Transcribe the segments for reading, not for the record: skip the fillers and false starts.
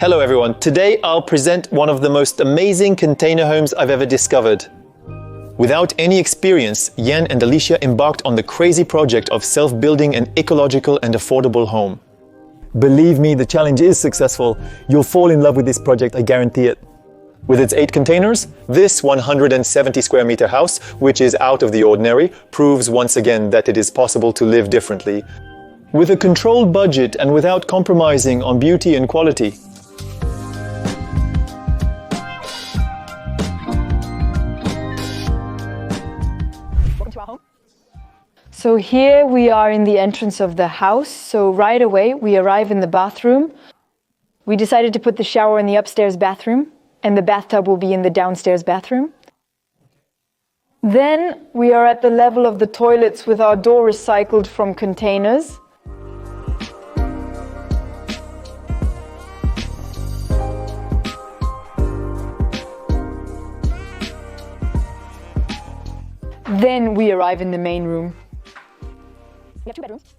Hello everyone, today I'll present one of the most amazing container homes I've ever discovered. Without any experience, Jan and Alicia embarked on the crazy project of self-building an ecological and affordable home. Believe me, the challenge is successful. You'll fall in love with this project, I guarantee it. With its 8 containers, this 170 square meter house, which is out of the ordinary, proves once again that it is possible to live differently. With a controlled budget and without compromising on beauty and quality. Welcome to our home. So here we are in the entrance of the house. So right away we arrive in the bathroom. We decided to put the shower in the upstairs bathroom, and the bathtub will be in the downstairs bathroom. Then we are at the level of the toilets with our door recycled from containers. Then we arrive in the main room. We have 2 bedrooms.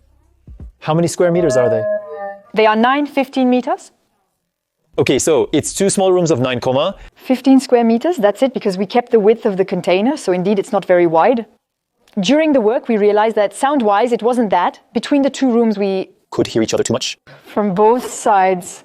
How many square meters are they? They are 15 meters. Okay, so it's 2 small rooms of 9, 15 square meters, that's it, because we kept the width of the container, so indeed it's not very wide. During the work we realized that sound-wise it wasn't that. Between the 2 rooms we could hear each other too much. From both sides.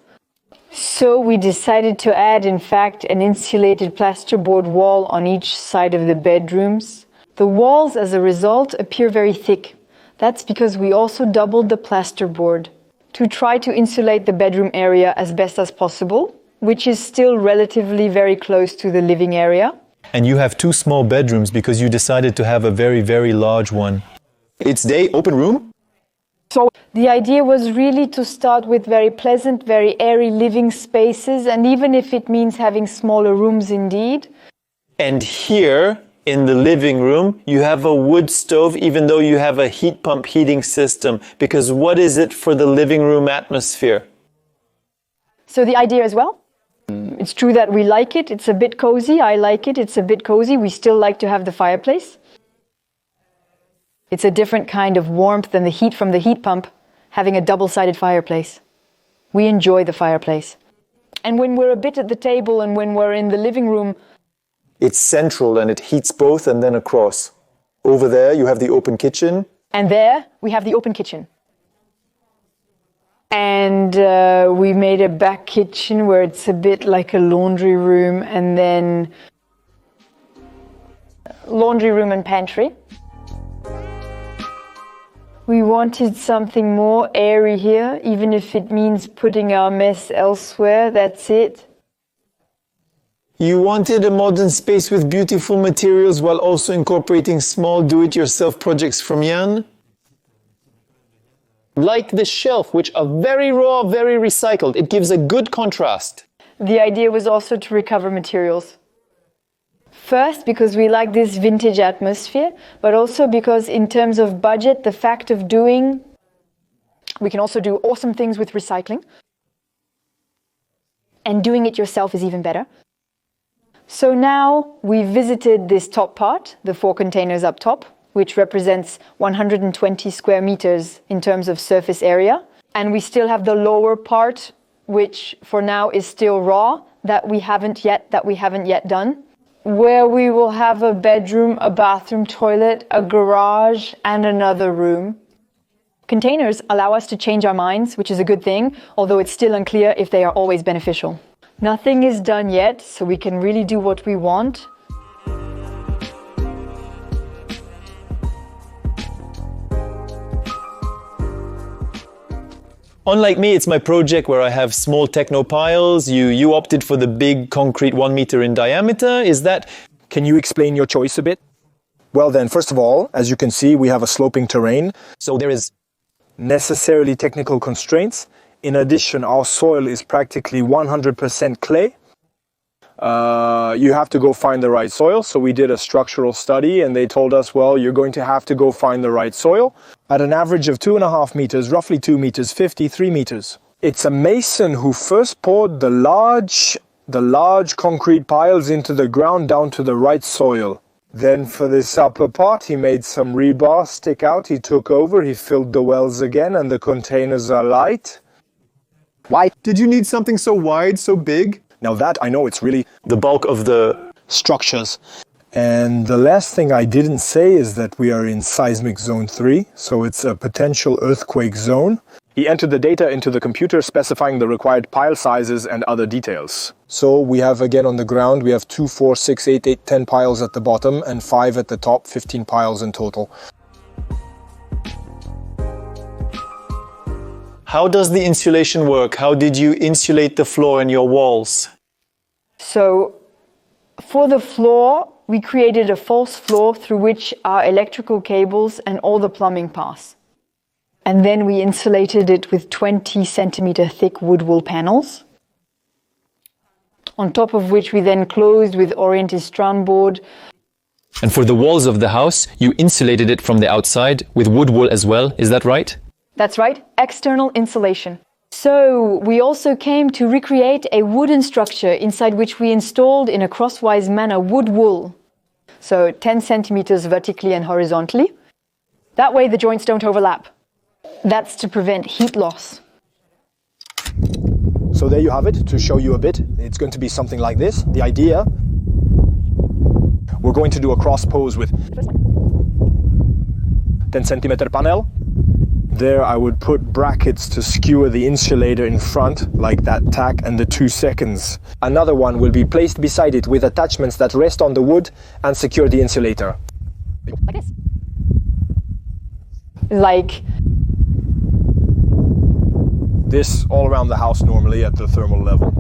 So we decided to add, in fact, an insulated plasterboard wall on each side of the bedrooms. The walls, as a result, appear very thick. That's because we also doubled the plasterboard to try to insulate the bedroom area as best as possible, which is still relatively very close to the living area. And you have 2 small bedrooms because you decided to have a very, very large one. It's day open room? So the idea was really to start with very pleasant, very airy living spaces, and even if it means having smaller rooms indeed. And here, in the living room, you have a wood stove, even though you have a heat pump heating system. Because what is it for the living room atmosphere? So the idea as well? It's true that we like it. It's a bit cozy. I like it. It's a bit cozy. We still like to have the fireplace. It's a different kind of warmth than the heat from the heat pump, having a double-sided fireplace. We enjoy the fireplace. And when we're a bit at the table and when we're in the living room, it's central and it heats both and then across. Over there you have the open kitchen. And there we have the open kitchen. And we made a back kitchen where it's a bit like a laundry room, and then laundry room and pantry. We wanted something more airy here, even if it means putting our mess elsewhere, that's it. You wanted a modern space with beautiful materials while also incorporating small do-it-yourself projects from Jan? Like the shelf, which are very raw, very recycled. It gives a good contrast. The idea was also to recover materials. First, because we like this vintage atmosphere, but also because in terms of budget, the fact of doing, we can also do awesome things with recycling. And doing it yourself is even better. So now we visited this top part, the 4 containers up top, which represents 120 square meters in terms of surface area. And we still have the lower part, which for now is still raw, that we haven't yet done, where we will have a bedroom, a bathroom, toilet, a garage, and another room. Containers allow us to change our minds, which is a good thing, although it's still unclear if they are always beneficial. Nothing is done yet, so we can really do what we want. Unlike me, it's my project where I have small techno piles. You opted for the big concrete 1 meter in diameter. Is that... Can you explain your choice a bit? Well then, first of all, as you can see, we have a sloping terrain. So there is necessarily technical constraints. In addition, our soil is practically 100% clay. You have to go find the right soil. So we did a structural study and they told us, well, you're going to have to go find the right soil at an average of 2.5 meters, roughly 2 meters, 53 meters. It's a mason who first poured the large concrete piles into the ground down to the right soil. Then for this upper part, he made some rebar stick out. He took over, he filled the wells again, and the containers are light. Why? Did you need something so wide, so big? Now that I know it's really The bulk of the structures. And the last thing I didn't say is that we are in seismic zone 3, so it's a potential earthquake zone. He entered the data into the computer specifying the required pile sizes and other details. So we have again on the ground, we have 2, 4, 6, 8, 8, 10 piles at the bottom and 5 at the top, 15 piles in total. How does the insulation work? How did you insulate the floor and your walls? So for the floor, we created a false floor through which our electrical cables and all the plumbing pass. And then we insulated it with 20 centimeter thick wood wool panels, on top of which we then closed with oriented strand board. And for the walls of the house, you insulated it from the outside with wood wool as well, is that right? That's right, external insulation. So we also came to recreate a wooden structure inside which we installed in a crosswise manner wood wool. So 10 centimeters vertically and horizontally. That way the joints don't overlap. That's to prevent heat loss. So there you have it, to show you a bit. It's going to be something like this. The idea, we're going to do a cross pose with 10 centimeter panel. There I would put brackets to skewer the insulator in front, like that tack, and the 2 seconds. Another one will be placed beside it with attachments that rest on the wood and secure the insulator. Like this. Like this all around the house normally at the thermal level.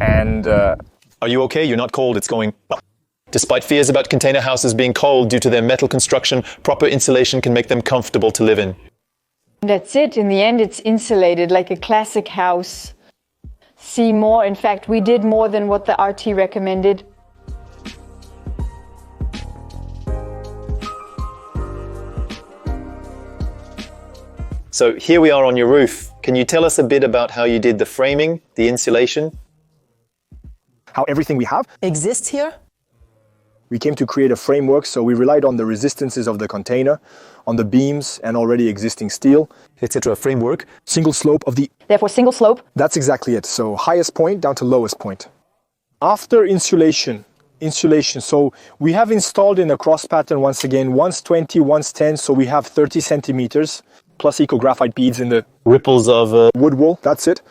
And Are you okay? You're not cold, it's going... Despite fears about container houses being cold due to their metal construction, proper insulation can make them comfortable to live in. that's it. In the end, it's insulated like a classic house. See more. In fact, we did more than what the RT recommended. So here we are on your roof. Can you tell us a bit about how you did the framing, the insulation? how everything we have exists here? We came to create a framework, so we relied on the resistances of the container, on the beams and already existing steel, etc. Framework. single slope of the... Therefore, single slope. That's exactly it. So highest point down to lowest point. After insulation, so we have installed in a cross pattern once again, once 20, once 10, so we have 30 centimeters, plus eco graphite beads in the Ripples of... wood wool, that's it.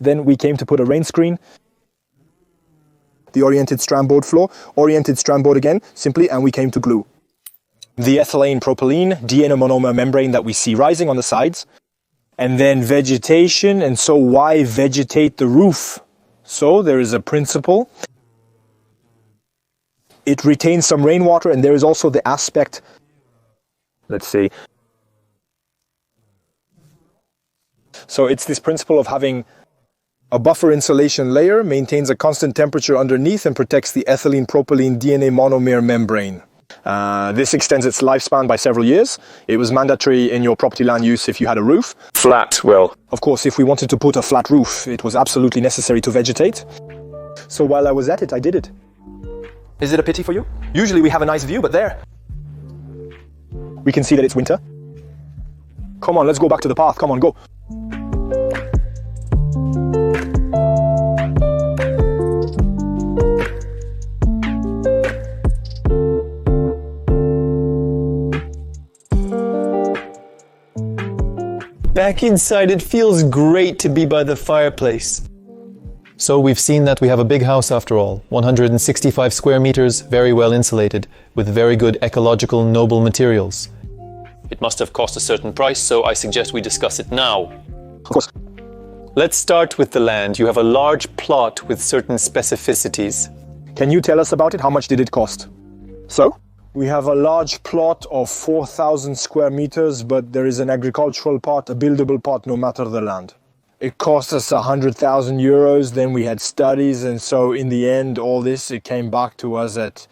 Then we came to put a rain screen, the oriented strand board floor, oriented strand board again, simply, and we came to glue. The ethylene propylene DNA monomer membrane that we see rising on the sides, and then vegetation. And so why vegetate the roof? So there is a principle. It retains some rainwater, and there is also the aspect, let's say, so it's this principle of having a buffer insulation layer, maintains a constant temperature underneath and protects the ethylene propylene DNA monomer membrane. This extends its lifespan by several years. It was mandatory in your property land use if you had a roof. Flat, well... Of course, if we wanted to put a flat roof, it was absolutely necessary to vegetate. So while I was at it, I did it. Is it a pity for you? Usually we have a nice view, but there. We can see that it's winter. Come on, let's go back to the path. Come on, go. Back inside, it feels great to be by the fireplace. So we've seen that we have a big house after all, 165 square meters, very well insulated, with very good ecological noble materials. It must have cost a certain price, so I suggest we discuss it now. Of course. Let's start with the land. You have a large plot with certain specificities. Can you tell us about it? How much did it cost? So? We have a large plot of 4,000 square meters, but there is an agricultural part, a buildable part, no matter the land. It cost us 100,000 euros, then we had studies, and so in the end, all this, it came back to us at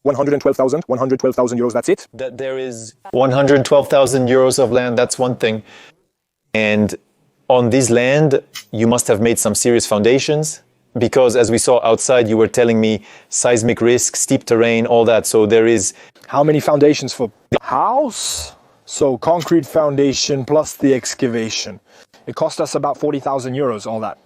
112,000 euros, that's it. That there is 112,000 euros of land, that's one thing. And on this land, you must have made some serious foundations. Because as we saw outside, you were telling me seismic risk, steep terrain, all that. So there is... How many foundations for the house? So concrete foundation plus the excavation. It cost us about 40,000 euros, all that.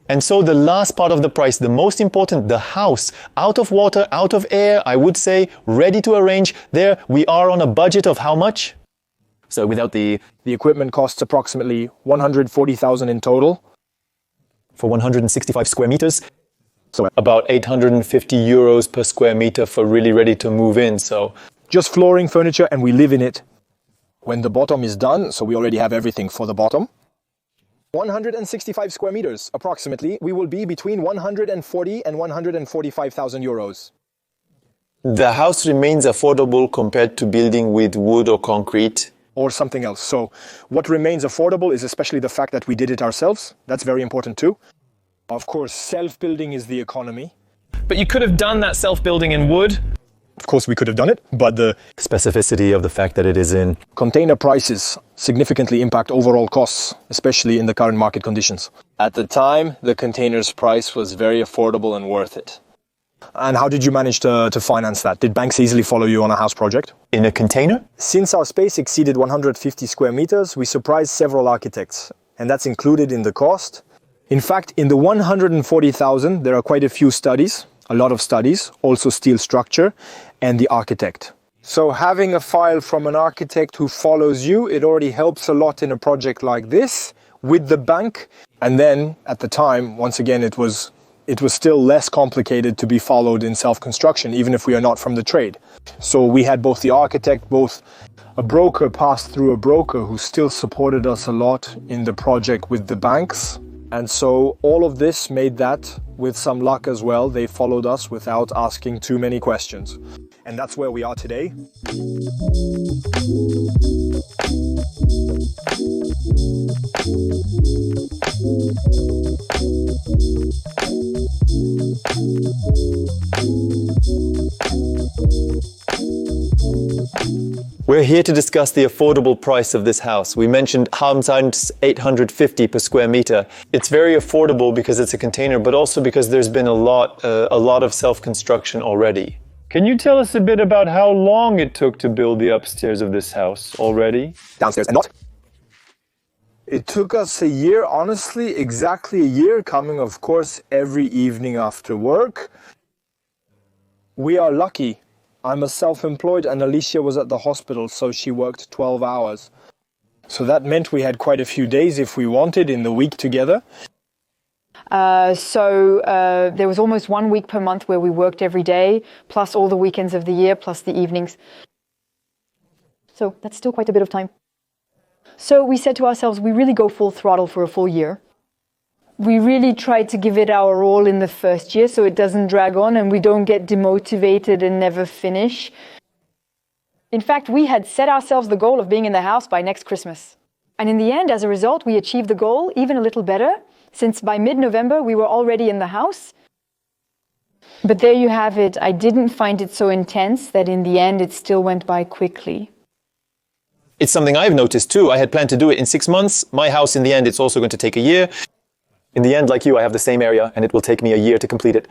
And so the last part of the price, the most important, the house, out of water, out of air, I would say, ready to arrange. There we are on a budget of how much? So without the equipment costs approximately 140,000 in total. For 165 square meters. So about 850 euros per square meter for really ready to move in. So just flooring, furniture, and we live in it. When the bottom is done, so we already have everything for the bottom. 165 square meters, approximately, we will be between 140 and 145,000 euros. The house remains affordable compared to building with wood or concrete. Or something else. So what remains affordable is especially the fact that we did it ourselves. That's very important too. Of course, self-building is the economy. But you could have done that self-building in wood. Of course, we could have done it, but the specificity of the fact that it is in container prices significantly impact overall costs, especially in the current market conditions. At the time, the container's price was very affordable and worth it. And how did you manage to finance that? Did banks easily follow you on a house project? In a container? Since our space exceeded 150 square meters, we surprised several architects, and that's included in the cost. In fact, in the 140,000, there are quite a few studies, a lot of studies, also steel structure, and the architect. So having a file from an architect who follows you, it already helps a lot in a project like this with the bank. And then at the time, once again, it was still less complicated to be followed in self-construction, even if we are not from the trade. So we had both the architect, both a broker passed through a broker who still supported us a lot in the project with the banks. And so all of this made that, with some luck as well, they followed us without asking too many questions. And that's where we are today. We're here to discuss the affordable price of this house. We mentioned sometimes 850 per square meter. It's very affordable because it's a container, but also because there's been a lot of self-construction already. Can you tell us a bit about how long it took to build the upstairs of this house already? Downstairs and not. It took us a year, honestly, exactly a year, coming, of course, every evening after work. We are lucky. I'm a self-employed and Alicia was at the hospital, so she worked 12 hours. So that meant we had quite a few days if we wanted in the week together. There was almost 1 week per month where we worked every day, plus all the weekends of the year, plus the evenings. So that's still quite a bit of time. So we said to ourselves, we really go full throttle for a full year. We really try to give it our all in the first year so it doesn't drag on and we don't get demotivated and never finish. In fact, we had set ourselves the goal of being in the house by next Christmas. And in the end, as a result, we achieved the goal even a little better, since by mid-November we were already in the house. But there you have it. I didn't find it so intense that in the end it still went by quickly. It's something I've noticed too. I had planned to do it in 6 months. My house, in the end, it's also going to take a year. In the end, like you, I have the same area and it will take me a year to complete it.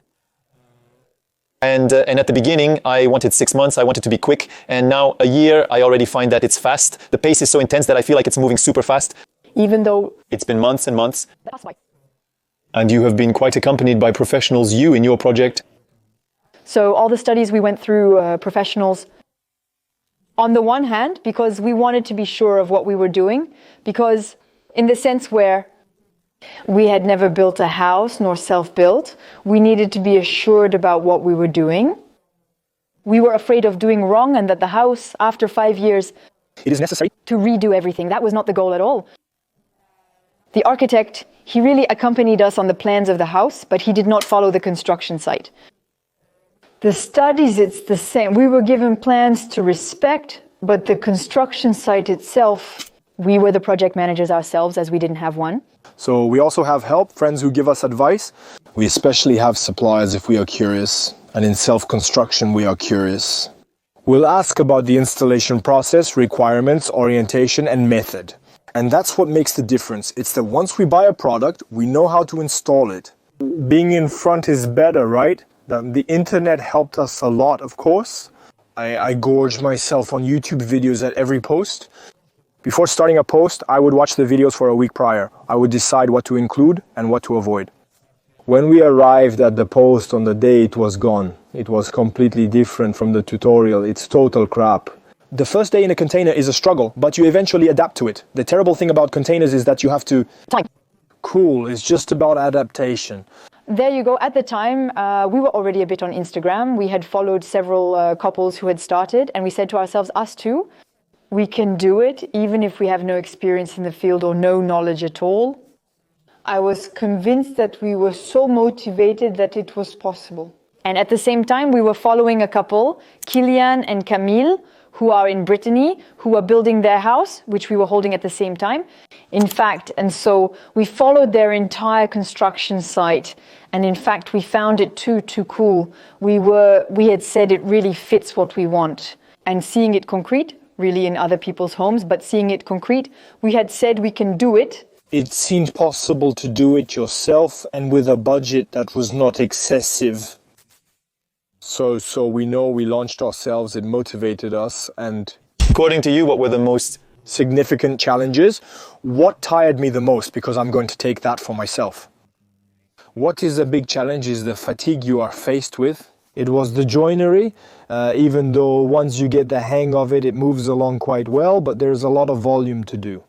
And at the beginning, I wanted 6 months. I wanted to be quick. And now a year, I already find that it's fast. The pace is so intense that I feel like it's moving super fast. Even though it's been months and months. That's why. And you have been quite accompanied by professionals, you, in your project. So all the studies we went through, professionals, on the one hand, because we wanted to be sure of what we were doing, because in the sense where we had never built a house nor self-built, we needed to be assured about what we were doing. We were afraid of doing wrong and that the house, after 5 years, it is necessary to redo everything. That was not the goal at all. The architect, he really accompanied us on the plans of the house, but he did not follow the construction site. The studies, it's the same. We were given plans to respect, but the construction site itself, we were the project managers ourselves as we didn't have one. So we also have help, friends who give us advice. We especially have suppliers if we are curious. And in self-construction, we are curious. We'll ask about the installation process, requirements, orientation, and method. And that's what makes the difference. It's that once we buy a product, we know how to install it. Being in front is better, right? The internet helped us a lot, of course, I gorge myself on YouTube videos at every post. Before starting a post, I would watch the videos for a week prior. I would decide what to include and what to avoid. When we arrived at the post on the day, it was gone. It was completely different from the tutorial. It's total crap. The first day in a container is a struggle, but you eventually adapt to it. The terrible thing about containers is that you have to... Cool, it's just about adaptation. There you go. At the time, we were already a bit on Instagram. We had followed several couples who had started, and we said to ourselves, us too, we can do it, even if we have no experience in the field or no knowledge at all. I was convinced that we were so motivated that it was possible. And at the same time, we were following a couple, Kilian and Camille, who are in Brittany, who are building their house, which we were holding at the same time. In fact, and so we followed their entire construction site. And in fact, we found it too cool. We had said it really fits what we want. And seeing it concrete, really in other people's homes, but seeing it concrete, we had said we can do it. It seemed possible to do it yourself and with a budget that was not excessive. So we know we launched ourselves, it motivated us. And According to you, what were the most significant challenges? What tired me the most? Because I'm going to take that for myself. What is a big challenge is the fatigue you are faced with. It was the joinery, even though once you get the hang of it, it moves along quite well, but there's a lot of volume to do.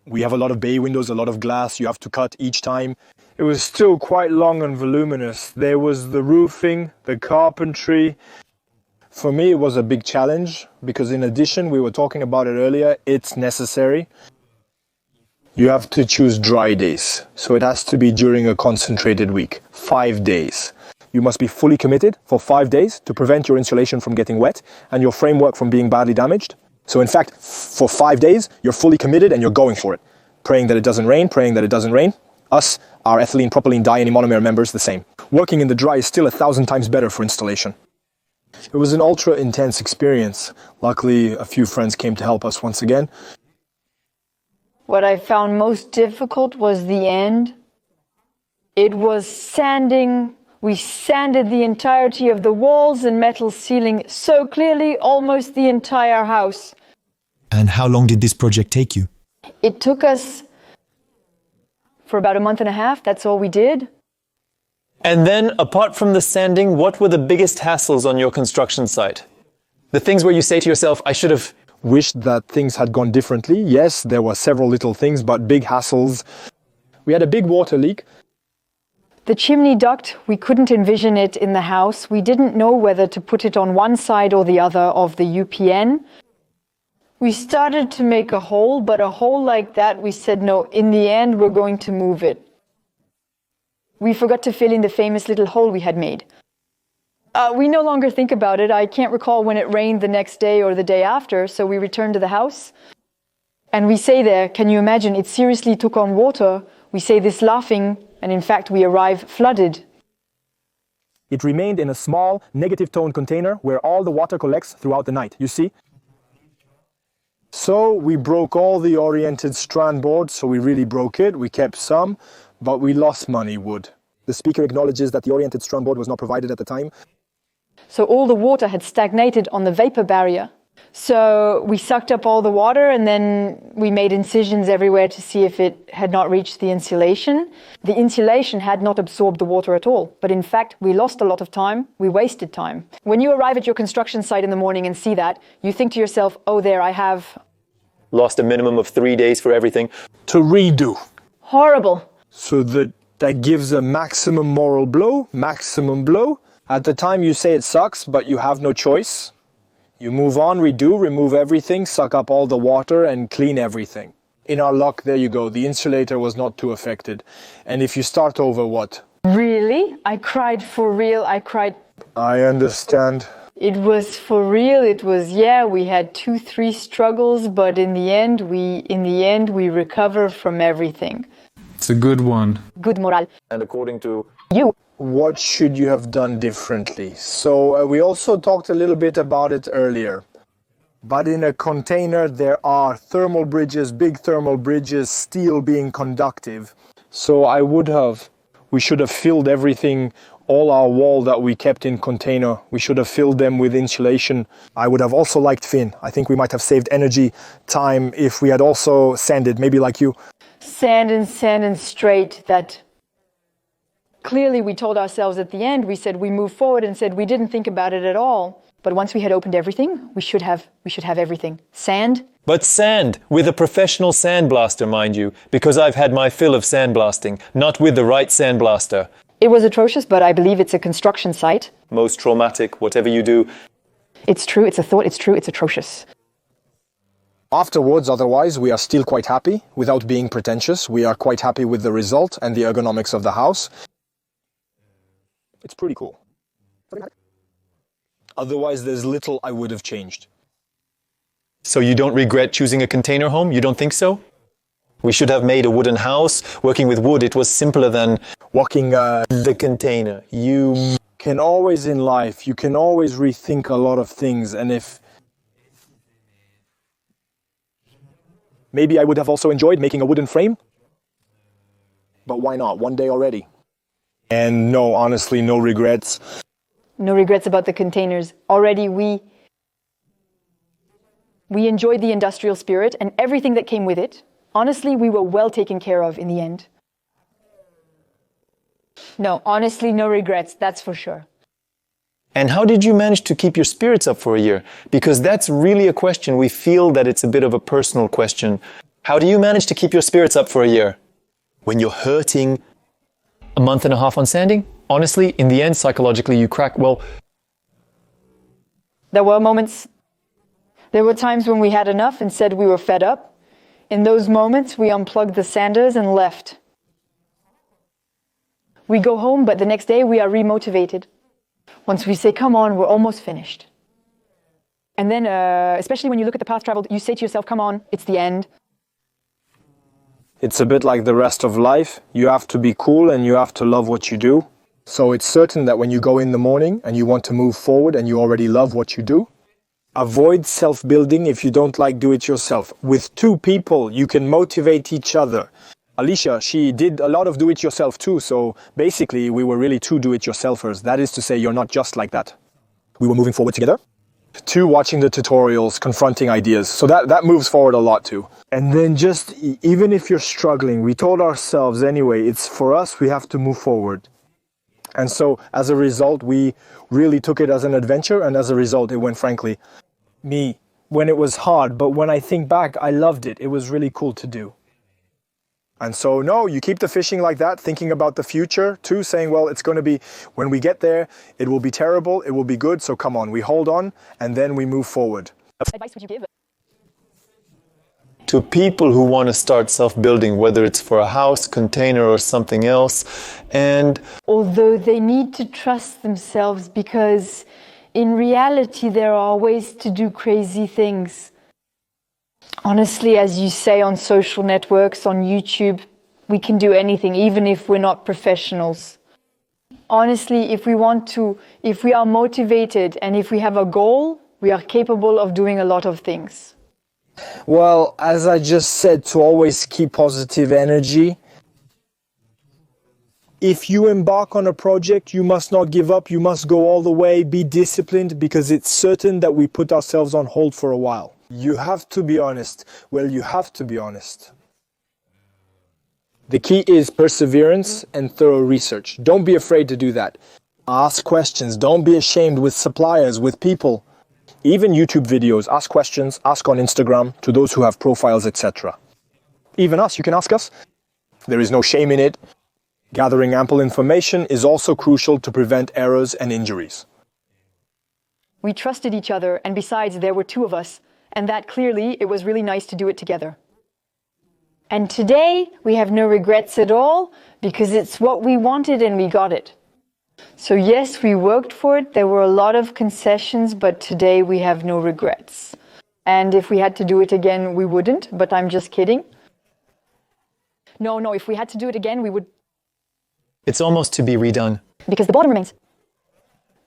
We have a lot of bay windows, a lot of glass you have to cut each time. It was still quite long and voluminous. There was the roofing, the carpentry. For me, it was a big challenge because in addition, we were talking about it earlier, it's necessary. You have to choose dry days. So it has to be during a concentrated week, 5 days. You must be fully committed for 5 days to prevent your insulation from getting wet and your framework from being badly damaged. So in fact, for 5 days, you're fully committed and you're going for it. Praying that it doesn't rain, praying that it doesn't rain. Us, our ethylene, propylene, diene monomer members, the same. Working in the dry is still 1,000 times better for installation. It was an ultra intense experience. Luckily, a few friends came to help us once again. What I found most difficult was the end. It was sanding. We sanded the entirety of the walls and metal ceiling so clearly, almost the entire house. And how long did this project take you? It took us for about a month and a half. That's all we did. And then, apart from the sanding, what were the biggest hassles on your construction site? The things where you say to yourself, I should have Wished that things had gone differently. Yes, there were several little things, but big hassles. We had a big water leak. The chimney duct, we couldn't envision it in the house. We didn't know whether to put it on one side or the other of the UPN. We started to make a hole, but a hole like that, we said, no, in the end, we're going to move it. We forgot to fill in the famous little hole we had made. We no longer think about it. I can't recall when it rained the next day or the day after, so we returned to the house. And we say there, can you imagine, it seriously took on water. We say this laughing, and in fact we arrive flooded. It remained in a small, negative tone container where all the water collects throughout the night, you see? So we broke all the oriented strand boards, so we really broke it. We kept some, but we lost money wood. The speaker acknowledges that the oriented strand board was not provided at the time. So all the water had stagnated on the vapor barrier. So we sucked up all the water and then we made incisions everywhere to see if it had not reached the insulation. The insulation had not absorbed the water at all. But in fact, we lost a lot of time. We wasted time. When you arrive at your construction site in the morning and see that, you think to yourself, oh, there I have lost a minimum of 3 days for everything. To redo. horrible. So that gives a maximum moral blow, maximum blow. At the time you say it sucks, but you have no choice. You move on, redo, remove everything, suck up all the water and clean everything. In our luck, there you go, the insulator was not too affected. And if you start over, what? Really? I cried for real. I cried. I understand. It was for real. It was, yeah, we had 2-3 struggles, but in the end, we recover from everything. It's a good one. Good morale. And according to You. What should you have done differently? So we also talked a little bit about it earlier. But in a container, there are thermal bridges, big thermal bridges, steel being conductive. So we should have filled everything all our wall that we kept in container, we should have filled them with insulation. I would have also liked Finn. I think we might have saved energy, time, if we had also sanded, maybe like you. Sand and straight. That clearly we told ourselves at the end, we said we moved forward and said we didn't think about it at all. But once we had opened everything, we should have everything. Sand. But sand, with a professional sandblaster, mind you, because I've had my fill of sandblasting, not with the right sandblaster. It was atrocious, but I believe it's a construction site. Most traumatic, whatever you do. It's true, it's a thought, it's true, it's atrocious. Afterwards, otherwise, we are still quite happy. Without being pretentious, we are quite happy with the result and the ergonomics of the house. It's pretty cool. Otherwise, there's little I would have changed. So you don't regret choosing a container home? You don't think so? We should have made a wooden house. Working with wood, it was simpler than walking the container. You can always in life, you can always rethink a lot of things. And if maybe I would have also enjoyed making a wooden frame. But why not? One day already. And no, honestly, no regrets. No regrets about the containers. Already we enjoyed the industrial spirit and everything that came with it. Honestly, we were well taken care of in the end. No, honestly, no regrets, that's for sure. And how did you manage to keep your spirits up for a year? Because that's really a question. We feel that it's a bit of a personal question. How do you manage to keep your spirits up for a year? When you're hurting a month and a half on sanding? Honestly, in the end, psychologically, you crack. Well, there were moments, there were times when we had enough and said we were fed up. In those moments, we unplugged the sanders and left. We go home, but the next day we are remotivated. Once we say, come on, we're almost finished. And then, especially when you look at the path traveled, you say to yourself, come on, it's the end. It's a bit like the rest of life. You have to be cool and you have to love what you do. So it's certain that when you go in the morning and you want to move forward and you already love what you do, avoid self-building if you don't like do-it-yourself. With two people, you can motivate each other. Alicia, she did a lot of do-it-yourself too, so basically we were really two do-it-yourselfers. That is to say, you're not just like that. We were moving forward together. Two, watching the tutorials, confronting ideas. So that moves forward a lot too. And then just, even if you're struggling, we told ourselves anyway, it's for us, we have to move forward. And so as a result, we really took it as an adventure, and as a result, it went frankly, me, when it was hard, but when I think back, I loved it. It was really cool to do. And so, no, you keep the fishing like that, thinking about the future too, saying, well, it's going to be, when we get there, it will be terrible, it will be good, so come on, we hold on, and then we move forward. What advice would you give? to people who want to start self-building, whether it's for a house, container, or something else. And although they need to trust themselves, because in reality there are ways to do crazy things. Honestly, as you say, on social networks, on YouTube, we can do anything, even if we're not professionals. Honestly, if we are motivated and if we have a goal, we are capable of doing a lot of things. Well, as I just said, to always keep positive energy. If you embark on a project, you must not give up, you must go all the way, be disciplined, because it's certain that we put ourselves on hold for a while. You have to be honest. Well, you have to be honest. The key is perseverance and thorough research. Don't be afraid to do that. Ask questions. Don't be ashamed with suppliers, with people. Even YouTube videos, ask questions, ask on Instagram to those who have profiles, etc. Even us, you can ask us. There is no shame in it. Gathering ample information is also crucial to prevent errors and injuries. We trusted each other, and besides, there were two of us, and that clearly it was really nice to do it together. And today, we have no regrets at all, because it's what we wanted and we got it. So yes, we worked for it, there were a lot of concessions, but today we have no regrets. And if we had to do it again, we wouldn't, but I'm just kidding. No, if we had to do it again, we would. it's almost to be redone. Because the bottom remains.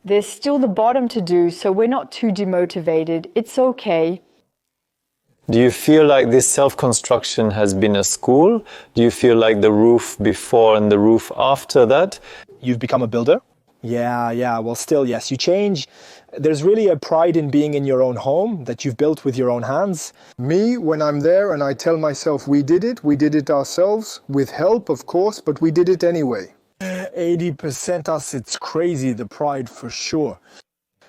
There's still the bottom to do, so we're not too demotivated. It's okay. Do you feel like this self-construction has been a school? Do you feel like the roof before and the roof after that? You've become a builder, Yeah, well, still, yes, you change. There's really a pride in being in your own home that you've built with your own hands. Me, when I'm there and I tell myself we did it ourselves, with help, of course, but we did it anyway. 80% us, it's crazy, the pride for sure.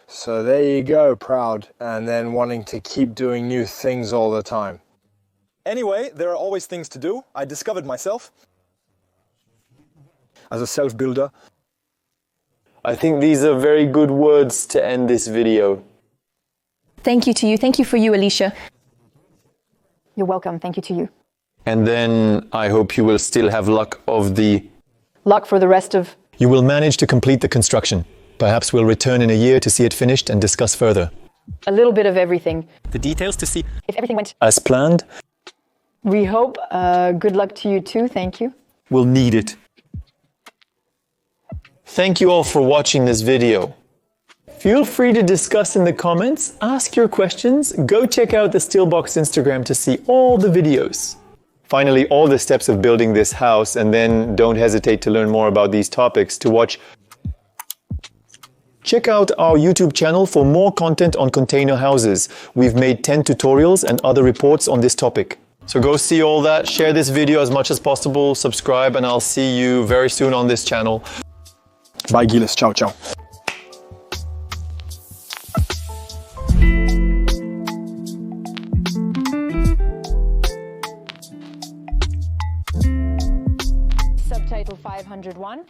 So there you go, proud, and then wanting to keep doing new things all the time. Anyway, there are always things to do. I discovered myself as a self-builder. I think these are very good words to end this video. Thank you to you. Thank you for you, Alicia. You're welcome. Thank you to you. And then I hope you will still have luck Luck for the rest of... You will manage to complete the construction. Perhaps we'll return in a year to see it finished and discuss further. A little bit of everything. The details to see If everything went as planned. We hope. Good luck to you too. Thank you. We'll need it. Thank you all for watching this video. Feel free to discuss in the comments, ask your questions, go check out the Steelbox Instagram to see all the videos. Finally, all the steps of building this house, and then don't hesitate to learn more about these topics to watch. Check out our YouTube channel for more content on container houses. We've made 10 tutorials and other reports on this topic. So go see all that, share this video as much as possible, subscribe, and I'll see you very soon on this channel. Bye, Gilles. Ciao, ciao. Subtitle 501.